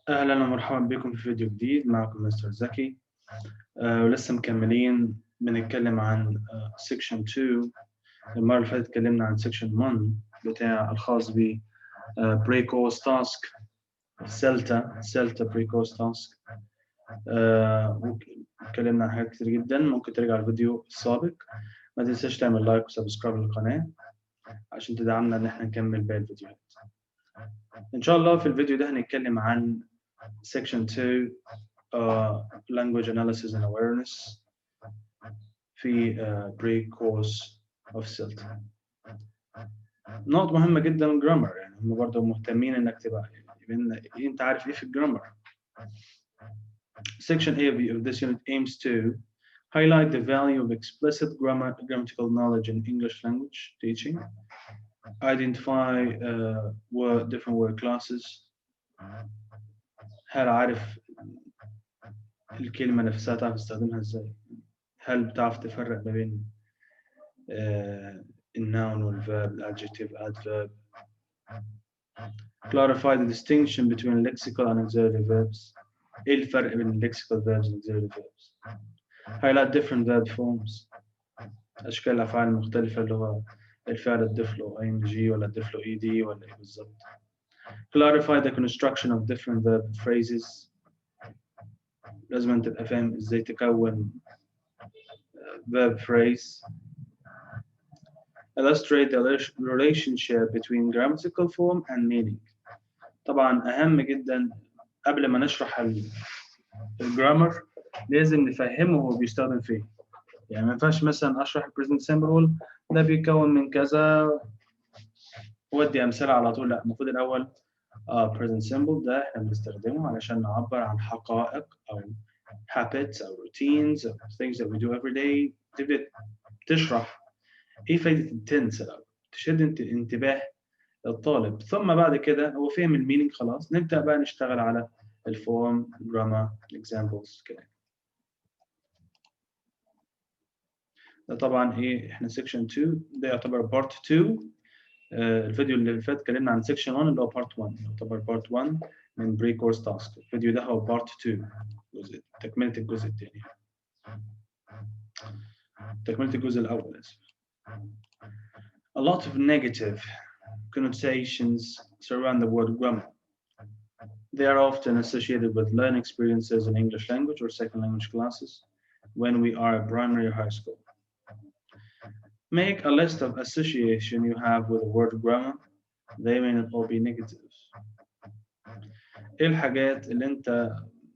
أهلا ومرحبا بكم في فيديو جديد. معكم مستر زكي. ولسه مكملين بنتكلم عن سيكشن 2. المرة اللي فاتت اتكلمنا عن سيكشن 1 بتاع الخاص ب Pre-Course Task CELTA Pre-Course Task. اتكلمنا عن حاجات كتير جدا. ممكن ترجع الفيديو السابق. ما تنساش تعمل لايك وسبسكرايب للقناة عشان تدعمنا إن احنا نكمل باقي الفيديوهات. إن شاء الله في الفيديو ده هنتكلم عن Section 2 Language Analysis and Awareness في Pre-Course of CELTA. نقطة مهمة جدا الجرامر، يعني هم برضه مهتمين إنك تبقى أنت عارف إيه في الجرامر. Section A of this unit aims to highlight the value of explicit grammatical knowledge in English language teaching, identify different word classes. هل عارف الكلمة نفسها تعرف تستخدمها ازاي؟ هل بتعرف تفرق ما بين الnoun والverb, adjective, adverb? Clarify the distinction between lexical and auxiliary verbs. ايه الفرق بين lexical verbs and auxiliary verbs? Highlight different verb forms. أشكال الأفعال المختلفة اللي هو الفعل تضيف له ing ولا تضيف له ed ولا إيه بالظبط. Clarify the construction of different verb phrases. لازم أنت تبقى فاهم إزاي تكون verb phrase. Illustrate the relationship between grammatical form and meaning. طبعا أهم جدا قبل ما نشرح الجرامر لازم نفهمه هو بيستخدم فيه. يعني ما ينفعش مثلا أشرح present simple ده بيكون من كذا ودي أمثلة على طول. لا، المفروض الأول present simple ده إحنا بنستخدمه علشان نعبر عن حقائق أو habits أو routines أو things that we do every day. تبدأ تشرح إيه فايدة التنس الأول، تشد انتباه الطالب، ثم بعد كده هو فهم المينينج خلاص نبدأ بقى نشتغل على الفورم جرامر examples كده. ده طبعا إيه إحنا section 2 ده يعتبر part 2. الفيديو اللي فات اتكلمنا عن section 1 اللي هو part 1، يعتبر part 1 من pre-course task. الفيديو ده هو part 2 تكملة الجزء الثاني، تكملة الجزء الأول آسف. A lot of negative connotations surround the word grammar. They are often associated with learning experiences in English language or second language classes when we are at primary or high school. Make a list of association you have with the word grammar. They may not all be negative. إيه الحاجات اللي أنت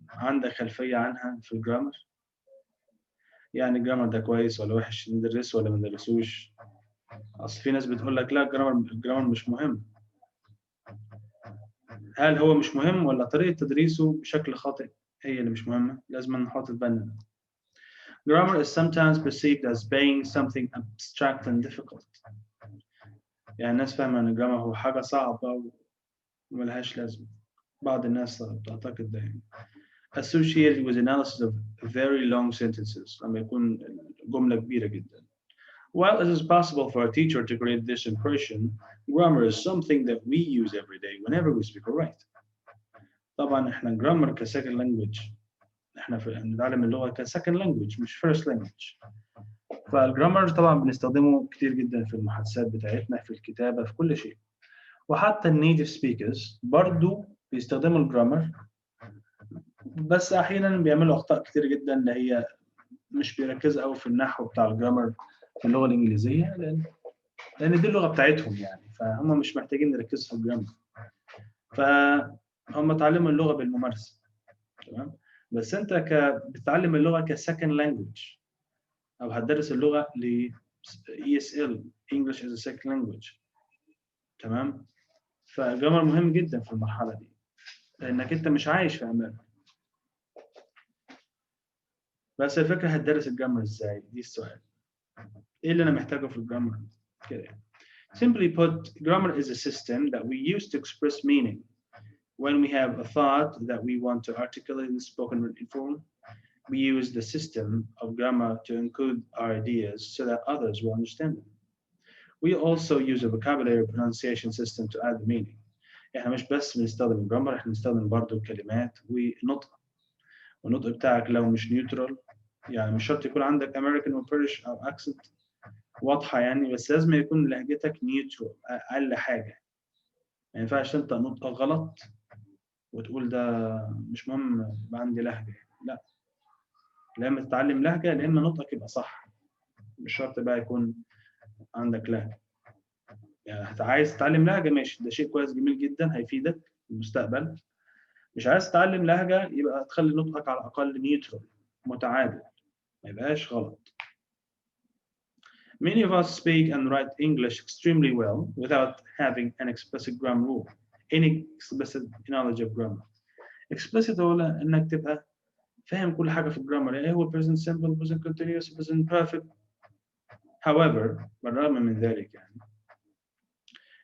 عندك خلفية عنها في الجرامر؟ يعني الجرامر ده كويس ولا وحش، ندرسه ولا ما ندرسوش؟ أصل في ناس بتقول لك لا الجرامر مش مهم. هل هو مش مهم ولا طريقة تدريسه بشكل خاطئ هي اللي مش مهمة؟ لازم نحط في بالنا. Grammar is sometimes perceived as being something abstract and difficult. يعني الناس فاهمة إن الجرامر هو حاجة صعبة وملهاش لازمة. بعض الناس تعتقد ده يعني. Associated with analysis of very long sentences. لما يكون جملة كبيرة جدا. While it is possible for a teacher to create this impression, grammar is something that we use every day whenever we speak or write. طبعا احنا grammar كsecond language، احنا بنتعلم اللغة كsecond language مش first language. فالجرامر طبعا بنستخدمه كتير جدا في المحادثات بتاعتنا، في الكتابة، في كل شيء. وحتى النيتيف سبيكرز برضو بيستخدموا الجرامر، بس احيانا بيعملوا اخطاء كتير جدا اللي هي مش بيركزوا قوي في النحو بتاع الجرامر في اللغه الانجليزيه، لان دي اللغه بتاعتهم يعني، فهم مش محتاجين يركزوا في الجرامر. فهم اتعلموا اللغه بالممارسه، تمام؟ بس انت بتتعلم اللغه كسكند لانجوج او هتدرس اللغه ل ESL English as a second language، تمام؟ فالجرامر مهم جدا في المرحله دي لانك انت مش عايش في امريكا. بس الفكره هتدرس الجرامر ازاي؟ دي السؤال. ايه اللي انا محتاجه في الجرامر كده؟ Simply put, grammar is a system that we use to express meaning. When we have a thought that we want to articulate in spoken written form, we use the system of grammar to encode our ideas so that others will understand them. We also use a vocabulary pronunciation system to add the meaning. احنا مش بس بنستخدم الجرامر، احنا بنستخدم برضه الكلمات ونطق. والنطق بتاعك لو مش نيوترال، يعني مش شرط يكون عندك امريكان وبريتش او اكسنت واضحه يعني، بس لازم يكون لهجتك نيوترال اقل حاجه. ما ينفعش تنطق نطق غلط وتقول ده مش مهم يبقى عندي لهجه، لا. لا اما تتعلم لهجه، لا اما نطقك يبقى صح. مش شرط بقى يكون عندك لهجه. يعني عايز تتعلم لهجه ماشي، ده شيء كويس جميل جدا هيفيدك في المستقبل. مش عايز تتعلم لهجه يبقى تخلي نطقك على الاقل نيوترال، متعادل، ما يبقاش غلط. Many of us speak and write English extremely well without having an explicit grammar rule, any explicit knowledge of grammar. Explicit هو انك تبقى فاهم كل حاجه في الجرامر، يعني هو present simple, present continuous, present perfect. However, بالرغم من ذلك يعني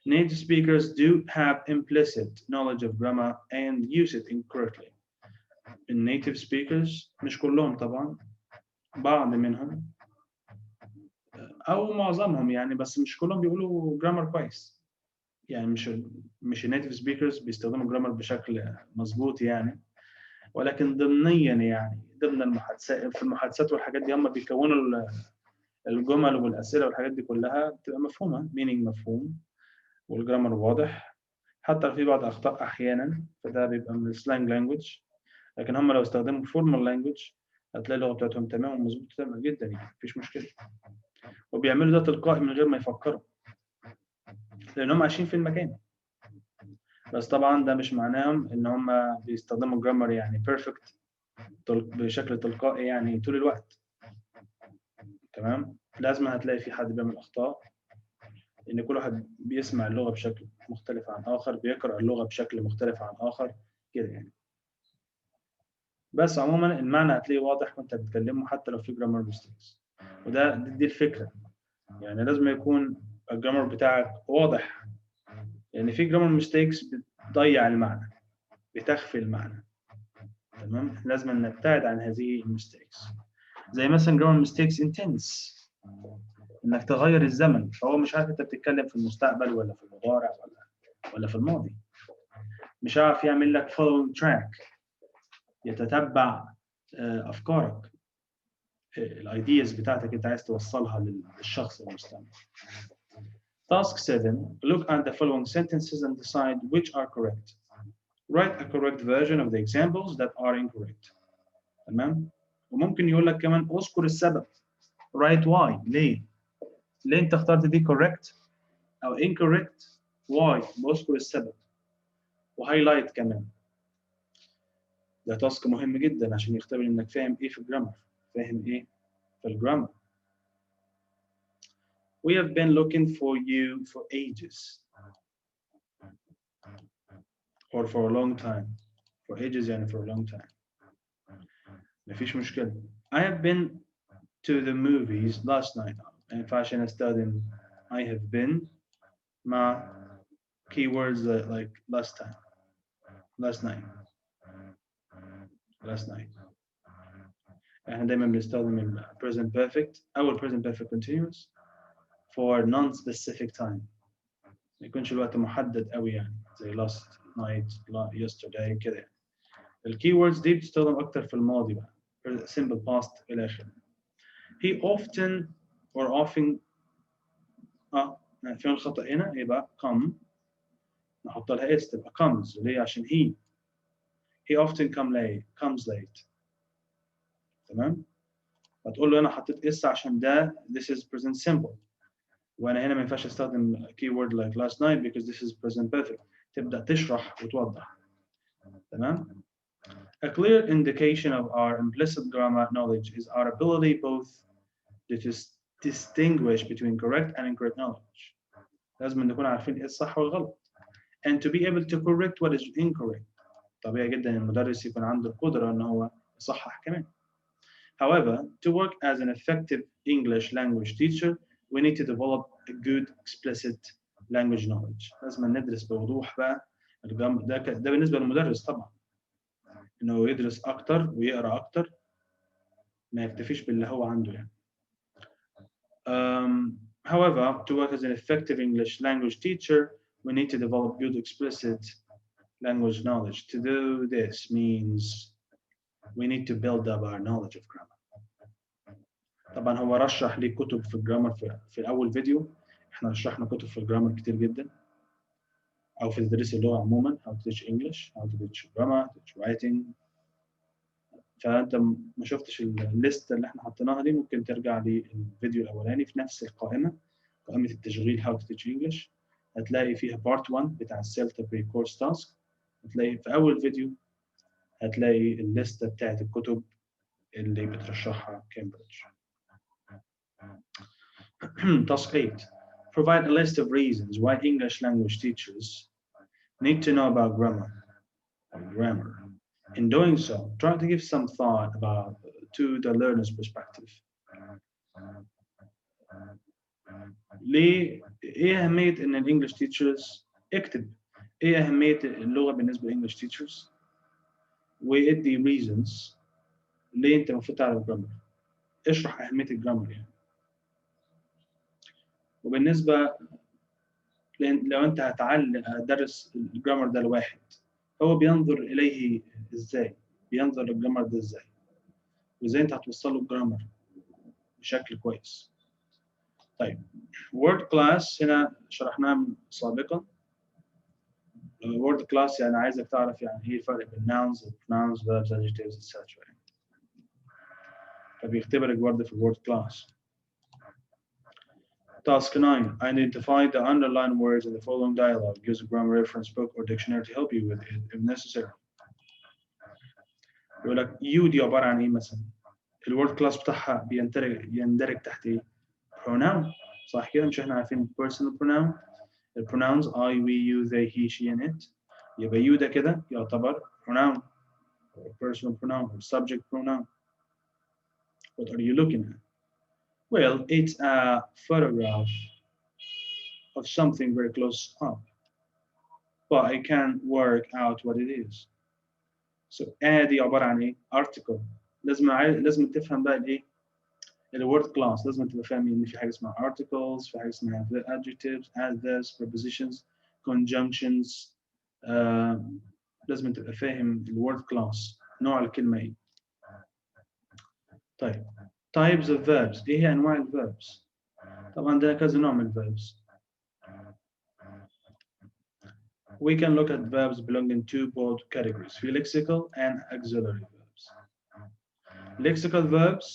native speakers do have implicit knowledge of grammar and use it incorrectly. النيتيف speakers مش كلهم طبعا، بعض منهم او معظمهم يعني، بس مش كلهم بيقولوا جرامر كويس. يعني مش النيتيف سبيكرز بيستخدموا جرامر بشكل مظبوط يعني، ولكن ضمنيا يعني ضمن المحادثات، في المحادثات والحاجات دي هم بيكونوا الجمل والاسئله والحاجات دي كلها بتبقى مفهومه، مينينج مفهوم والجرامر واضح، حتى لو في بعض اخطاء احيانا فده بيبقى من السلانج لانجوج. لكن هم لو استخدموا فورمال لانجوج هتلاقي اللغه بتاعتهم تمام ومظبوطه تمام جدا يعني، مفيش مشكله. وبيعملوا ده تلقائي من غير ما يفكروا، لانهم عايشين في المكان. بس طبعا ده مش معناهم ان هم بيستخدموا جرامر يعني بيرفكت بشكل تلقائي يعني طول الوقت. تمام، لازم هتلاقي في حد بيعمل اخطاء، ان كل واحد بيسمع اللغه بشكل مختلف عن اخر، بيقرا اللغه بشكل مختلف عن اخر كده يعني. بس عموما المعنى هتلاقيه واضح وانت بتتكلمه حتى لو في جرامر ميستيكس، وده دي الفكره. يعني لازم يكون الجرامر بتاعك واضح، لان في جرامر ميستيكس بتضيع المعنى، بتخفي المعنى. تمام، لازم نبتعد عن هذه الميستيكس. زي مثلا جرامر ميستيكس ان تنس، انك تغير الزمن، فهو مش عارف انت بتتكلم في المستقبل ولا في المضارع ولا في الماضي. مش عارف يعمل لك follow track، يتتبع افكارك، الايدياز بتاعتك انت عايز توصلها للشخص المستمع. Task 7. Look at the following sentences and decide which are correct. Write a correct version of the examples that are incorrect. تمام؟ وممكن يقول لك كمان اذكر السبب. Write why. ليه انت اخترت دي correct او incorrect؟ why، واذكر السبب. وهايلايت كمان. ده تاسك مهم جدا عشان يختبر انك فاهم ايه في الجرامر، فاهم ايه في الجرامر. We have been looking for you for ages. Or for a long time. For ages يعني for a long time. مفيش مشكلة. I have been to the movies last night. ما ينفعش نستخدم I have been مع keywords like last time. Last night. Last night. احنا دايما بنستخدم ال present perfect أو ال present perfect continuous for non-specific time. ما يكونش الوقت محدد قوي يعني، زي last night, yesterday كده يعني. الكيوردز دي بتستخدم أكتر في الماضي بقى. simple past إلى آخره. He often or often فين الخطأ هنا؟ يبقى come نحط لها اس تبقى comes. ليه؟ عشان he often comes late. تمام؟ هتقول له أنا حطيت اس عشان ده this is present simple، وأنا هنا ما ينفعش أستخدم keyword like last night because this is present perfect. تبدأ تشرح وتوضح. تمام؟ A clear indication of our implicit grammar knowledge is our ability both to distinguish between correct and incorrect knowledge. لازم نكون عارفين ايه الصح والغلط. And to be able to correct what is incorrect. طبيعي جدا المدرس يكون عنده القدرة ان هو يصحح كمان. However, to work as an effective English language teacher, we need to develop a good explicit language knowledge. لازم ندرس بوضوح بقى ده بالنسبة للمدرس طبعا. انه يدرس اكتر ويقرا اكتر، ما يكتفيش باللي هو عنده يعني. However, to work as an effective English language teacher, we need to develop good explicit language knowledge. To do this means we need to build up our knowledge of grammar. طبعا هو رشح لي كتب في الجرامر في اول فيديو. احنا رشحنا كتب في الجرامر كتير جدا، او في تدريس اللغه عموما. how to teach English, how to teach grammar, how to teach writing. فانت ما شفتش الليست اللي احنا حطيناها دي، ممكن ترجع للفيديو الاولاني في نفس القائمه، قائمه التشغيل how to teach English. هتلاقي فيها part 1 بتاع CELTA Pre-Course Task. هتلاقي في اول فيديو هتلاقي الليسته بتاعت الكتب اللي بترشحها كامبريدج. Task 8. Provide a list of reasons why English language teachers need to know about grammar. In doing so, try to give some thought to the learner's perspective. ليه؟ إيه أهمية إن الإنجليش teachers اكتب إيه أهمية اللغة بالنسبة للإنجليش teachers، وإدي reasons ليه أنت المفروض تعرف grammar. اشرح أهمية الجرامر يعني. وبالنسبة لو أنت هتدرس الجرامر ده لواحد، هو بينظر إليه إزاي؟ بينظر للجرامر ده إزاي؟ وإزاي أنت هتوصل له الجرامر بشكل كويس. طيب word class هنا شرحناه سابقا. word class يعني عايزك تعرف يعني ايه الفرق بين nouns pronouns verbs adjectives etc. فبيختبرك برضه في word class. Task 9. Identify the underlined words in the following dialogue. Use a grammar reference book or dictionary to help you with it if necessary. يقول لك you دي عبارة عن ايه مثلا؟ الword class بتاعها يندرج تحت ايه؟ pronoun. صح كده؟ مش احنا عارفين personal pronoun؟ الpronouns I, we, you, they, he, she and it. يبقى you ده كده يعتبر pronoun or personal pronoun or subject pronoun. What are you looking at? Well, it's a photograph of something very close up, but I can't work out what it is. So دي عبارة عن ايه؟ article. لازم تفهم بقى الايه؟ الword class. لازم تبقى فاهم ان في حاجة اسمها articles، في حاجة اسمها adjectives, adverbs, prepositions, conjunctions. لازم تبقى فاهم الword class نوع الكلمة ايه. طيب types of verbs. ايه هي انواع الverbs؟ طبعا عندنا كذا نوع من الverbs. We can look at verbs belonging to both categories, lexical and auxiliary verbs. Lexical verbs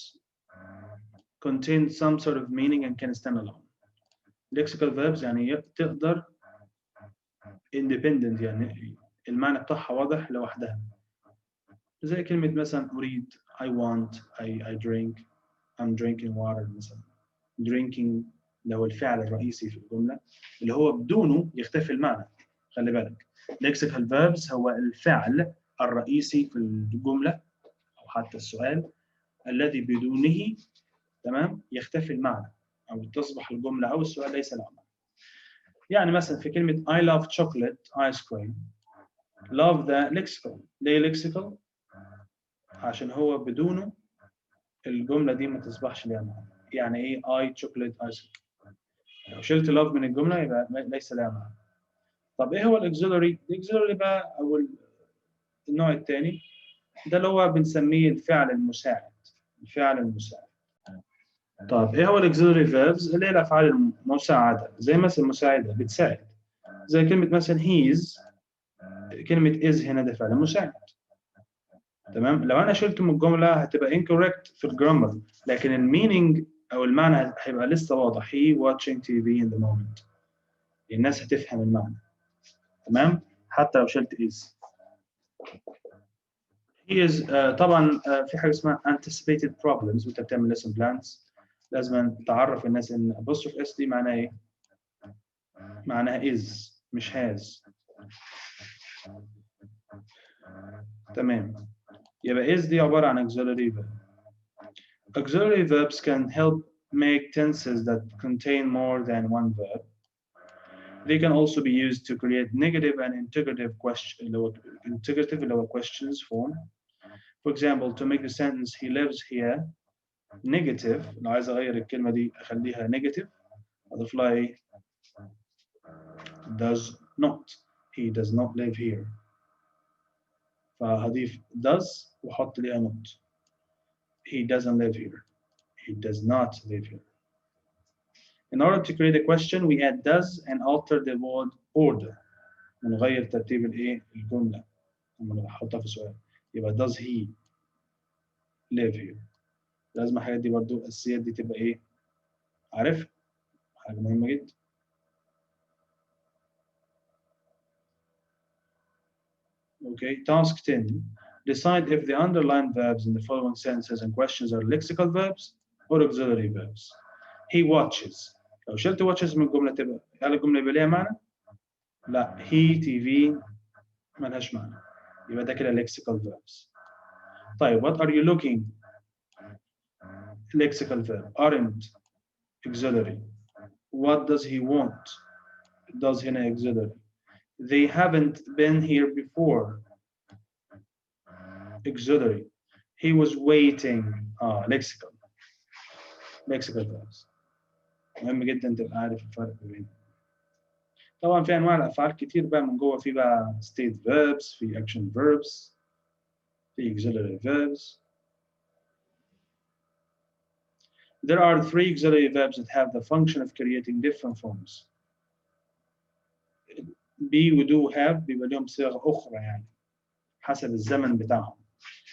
contain some sort of meaning and can stand alone. Lexical verbs يعني تقدر independent، يعني المعنى بتاعها واضح لوحدها. زي كلمة مثلا أريد I want, I drink, I'm drinking water مثلا. drinking اللي هو الفعل الرئيسي في الجملة اللي هو بدونه يختفي المعنى. خلي بالك lexical verbs هو الفعل الرئيسي في الجملة أو حتى السؤال الذي بدونه تمام يختفي المعنى أو تصبح الجملة أو السؤال ليس له معنى. يعني مثلا في كلمة I love chocolate ice cream. love ده lexical. ليه lexical؟ عشان هو بدونه الجملة دي ما تصبحش لها معنى. يعني إيه I chocolate ice cream؟ لو شلت love من الجملة يبقى ليس لها معنى. طب إيه هو الأكسلري؟ الأكسلري بقى أو النوع الثاني ده اللي هو بنسميه الفعل المساعد. الفعل المساعد. طب إيه هو الأكسلري verbs؟ اللي هي الأفعال المساعدة زي مثلا مساعدة بتساعد. زي كلمة مثلا he's. كلمة is هنا ده فعل مساعد. تمام؟ لو أنا شلته من الجملة هتبقى incorrect في الجرامر، لكن المينينج أو المعنى هيبقى لسه واضح. he watching TV in the moment. الناس هتفهم المعنى. تمام؟ حتى لو شلت is. he is طبعا في حاجة اسمها anticipated problems وأنت بتعمل lesson plans. لازم تعرف الناس إن apostrophe s دي معناها إيه؟ معناها is مش has. تمام. يبقى is دي عبارة عن auxiliary verb. Auxiliary verbs can help make tenses that contain more than one verb. They can also be used to create negative and integrative questions form. For example, to make the sentence he lives here negative، لو عايز أغير الكلمة دي أخليها negative أضيف لها إيه؟ does not. He does not live here. فهضيف does واحط ليها not. He doesn't live here. He does not live here. In order to create a question, we add does and alter the word order. ونغير ترتيب الايه الجمله لما نحطها في سؤال. يبقى does he live here. لازم الحاجات دي برضو الاساسيات دي تبقى ايه؟ عارف؟ حاجه مهمه جدا. Okay, task 10. Decide if the underlined verbs in the following sentences and questions are lexical verbs or auxiliary verbs. He watches. لو شلت watches من الجملة تبقى هل الجملة يبقى ليها معنى؟ لا. He TV ملهاش معنى. يبقى ده كده lexical verbs. طيب what are you looking? Lexical verb. Aren't auxiliary. What does he want? Does هنا auxiliary. They haven't been here before. Auxiliary. He was waiting. Lexical. Lexical verbs. مهم جدا تبقى عارف الفرق بينهم. طبعا في انواع الافعال كتير بقى من جوه، في بقى state verbs، في action verbs، في auxiliary verbs. There are 3 auxiliary verbs that have the function of creating different forms. be و do have بيبقى لهم صيغ اخرى يعني حسب الزمن بتاعهم.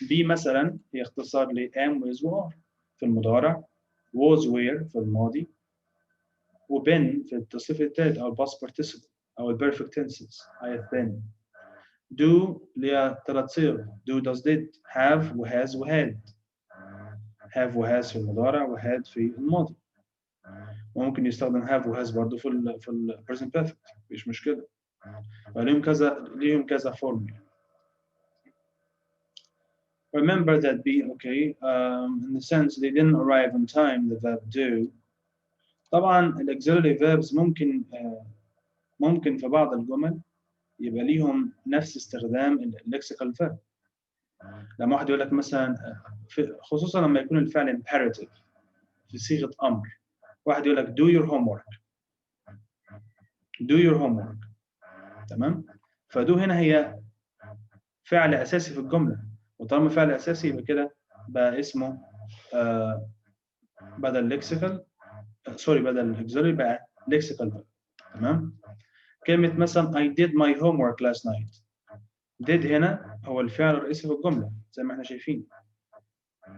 be مثلا هي اختصار ل am was و are في المضارع، was were في الماضي، وbeen في التصريف الثالث او past participle او ال perfect tenses I have been. do ليها 3 صيغ do does did have و has و had. have و has في المضارع و had في الماضي. وممكن يستخدم have و has برضه في ال present perfect مفيش مشكلة. ليهم كذا فورم يعني. Remember that be okay in the sense they didn't arrive on time the verb do. طبعا الauxiliary verbs ممكن في بعض الجمل يبقى ليهم نفس استخدام lexical verb. لما واحد يقول لك مثلا خصوصا لما يكون الفعل imperative في صيغة أمر، واحد يقول لك do your homework. do your homework تمام؟ فدو هنا هي فعل أساسي في الجملة، وطالما فعل أساسي يبقى كده بقى اسمه بدل lexical بدل auxiliary بقى lexical verb. تمام؟ كلمة مثلا I did my homework last night. did هنا هو الفعل الرئيسي في الجملة زي ما احنا شايفين.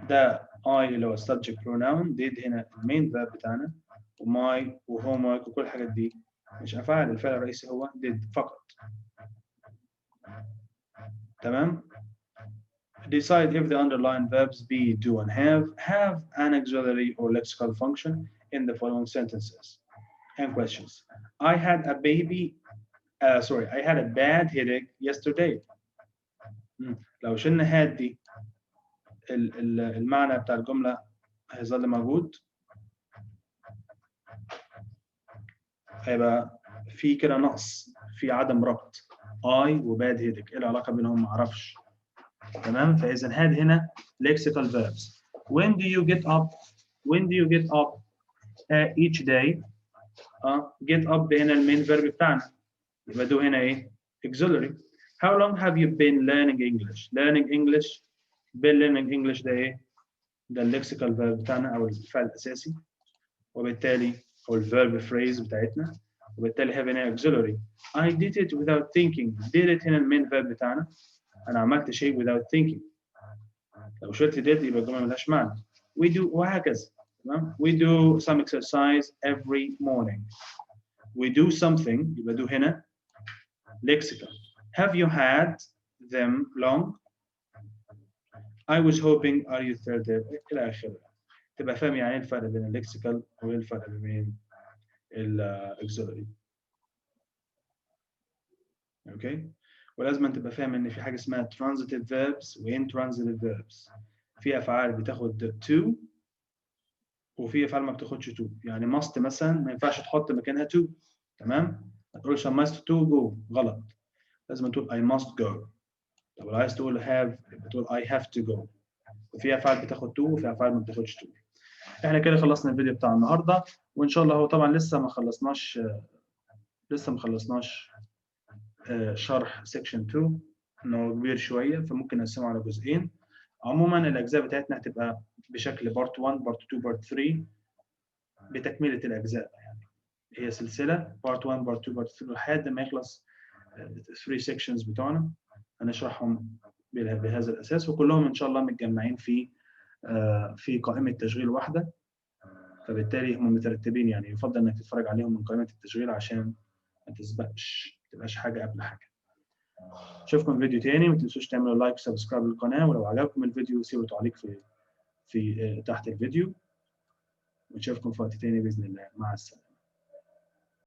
ده I اللي هو subject pronoun، did هنا المين verb بتاعنا، وmy وhomework وكل الحاجات دي مش أفعال، الفعل الرئيسي هو did فقط. تمام؟ Decide if the underlined verbs be, do, and have an auxiliary or lexical function in the following sentences and questions. I had a bad headache yesterday. لو شلنا had دي المعنى بتاع الجملة هيظل موجود. هيبقى في كده نقص، في عدم ربط. I و bad headache ايه العلاقة بينهم معرفش. تمام؟ فإذا had هنا lexical verbs. When do you get up? When do you get up each day? get up هنا المين verb بتاعنا. يبقى do هنا ايه؟ auxiliary. How long have you been learning English? Learning English. been learning English ده ايه؟ ده الليكسيكال verb بتاعنا او الفعل الاساسي، وبالتالي هو الverb phrase بتاعتنا، وبالتالي have هنا auxiliary. I did it without thinking. did it هنا المين verb بتاعنا. انا عملت شيء without thinking. لو شلت did يبقى الجمله ملهاش معنى. we do وهكذا. تمام؟ we do some exercise every morning. we do something يبقى do هنا lexical. have you had them long? I was hoping are you third إلى آخره. تبقى فاهم يعني الفرق بين الليكسيكال وايه الفرق بين الاكسلري. اوكي؟ ولازم تبقى فاهم ان في حاجه اسمها transitive verbs و intransitive verbs. في افعال بتاخد to وفي افعال ما بتاخدش to. يعني must مثلا ما ينفعش تحط مكانها to. تمام؟ ما تقولش I must to go غلط. لازم تقول I must go. طب لو عايز تقول have بتقول I have to go. وفي افعال بتاخد to وفي افعال ما بتاخدش to. احنا كده خلصنا الفيديو بتاع النهارده، وان شاء الله هو طبعا لسه ما خلصناش شرح سيكشن 2. انه كبير شويه، فممكن نقسمه على جزئين. عموما الاجزاء بتاعتنا هتبقى بشكل بارت 1 بارت 2 بارت 3 بتكمله الاجزاء، يعني هي سلسله بارت 1 بارت 2 بارت 3 لحد ما يخلص 3 سيكشنز بتوعنا هنشرحهم بهذا الاساس، وكلهم ان شاء الله متجمعين في قائمه تشغيل واحده، فبالتالي هم مترتبين، يعني يفضل انك تتفرج عليهم من قائمه التشغيل عشان ما تسبقش، ما تبقاش حاجه قبل حاجه. اشوفكم فيديو تاني، ما تنسوش تعملوا لايك وسبسكرايب للقناه، ولو عجبكم الفيديو سيبوا تعليق في تحت الفيديو، ونشوفكم في وقت تاني باذن الله. مع السلامه.